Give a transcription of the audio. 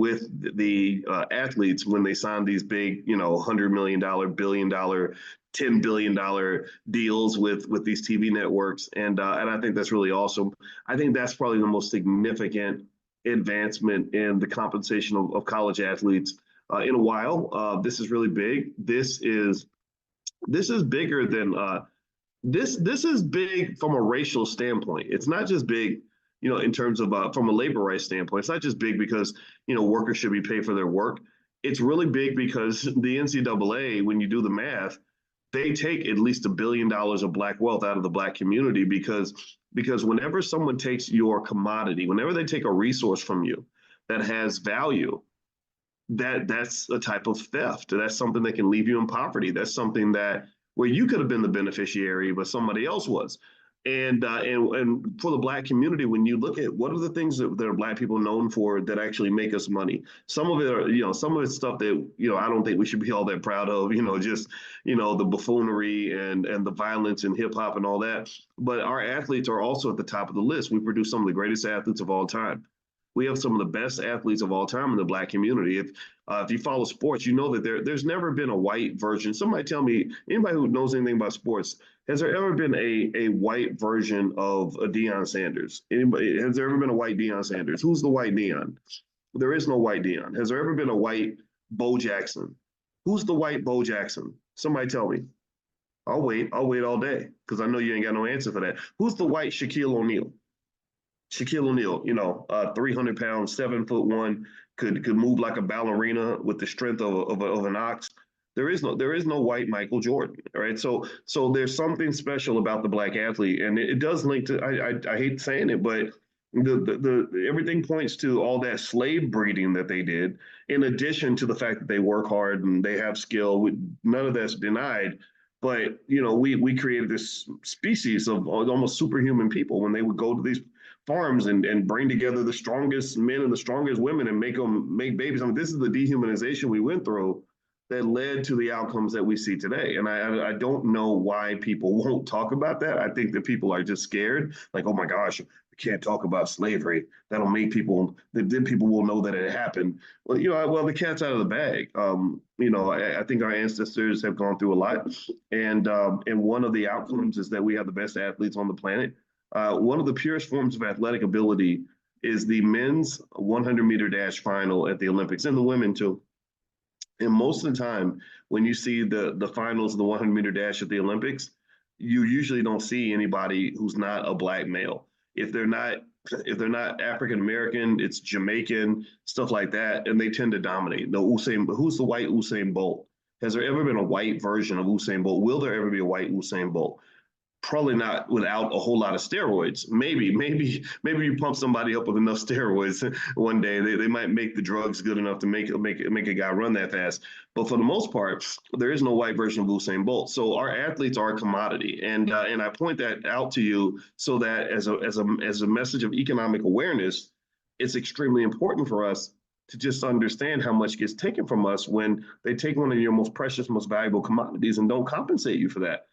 with the athletes when they sign these big, $100 million, billion-dollar, $10 billion deals with these TV networks, and I think that's really awesome. I think that's probably the most significant advancement in the compensation of college athletes in a while. This is really big. This is bigger than this is big from a racial standpoint. It's not just big, in terms of from a labor rights standpoint. It's not just big because workers should be paid for their work. It's really big because the NCAA, when you do the math, they take at least $1 billion of Black wealth out of the Black community because whenever someone takes your commodity, whenever they take a resource from you that has value, that's a type of theft. That's something that can leave you in poverty. That's something that where you could have been the beneficiary, but somebody else was. And for the Black community, when you look at what are the things that are Black people known for that actually make us money, some of it are, some of it's stuff that, I don't think we should be all that proud of, just, the buffoonery and the violence and hip hop and all that. But our athletes are also at the top of the list. We produce some of the greatest athletes of all time. We have some of the best athletes of all time in the Black community. If you follow sports, you know that there's never been a white version. Somebody tell me, anybody who knows anything about sports, has there ever been a white version of a Deion Sanders? Anybody, has there ever been a white Deion Sanders? Who's the white Deion? There is no white Deion. Has there ever been a white Bo Jackson? Who's the white Bo Jackson? Somebody tell me. I'll wait all day because I know you ain't got no answer for that. Who's the white Shaquille O'Neal? Shaquille O'Neal, 300 pounds, 7'1", could move like a ballerina with the strength of an ox. There is no white Michael Jordan, right? So there's something special about the Black athlete, and it does link to. I hate saying it, but the everything points to all that slave breeding that they did, in addition to the fact that they work hard and they have skill. None of that's denied. But we created this species of almost superhuman people when they would go to these farms and bring together the strongest men and the strongest women and make babies. I mean, this is the dehumanization we went through that led to the outcomes that we see today. And I don't know why people won't talk about that. I think that people are just scared, like, oh my gosh, we can't talk about slavery. That'll make then people will know that it happened. Well, the cat's out of the bag. I think our ancestors have gone through a lot. And one of the outcomes is that we have the best athletes on the planet. One of the purest forms of athletic ability is the men's 100-meter dash final at the Olympics, and the women too. And most of the time, when you see the finals of the 100-meter dash at the Olympics, you usually don't see anybody who's not a Black male. If they're not African American, it's Jamaican, stuff like that, and they tend to dominate. Who's the white Usain Bolt? Has there ever been a white version of Usain Bolt? Will there ever be a white Usain Bolt? Probably not without a whole lot of steroids. Maybe you pump somebody up with enough steroids one day, they might make the drugs good enough to make a guy run that fast. But for the most part, there is no white version of Usain Bolt. So our athletes are a commodity, and I point that out to you so that as a message of economic awareness, it's extremely important for us to just understand how much gets taken from us when they take one of your most precious, most valuable commodities and don't compensate you for that.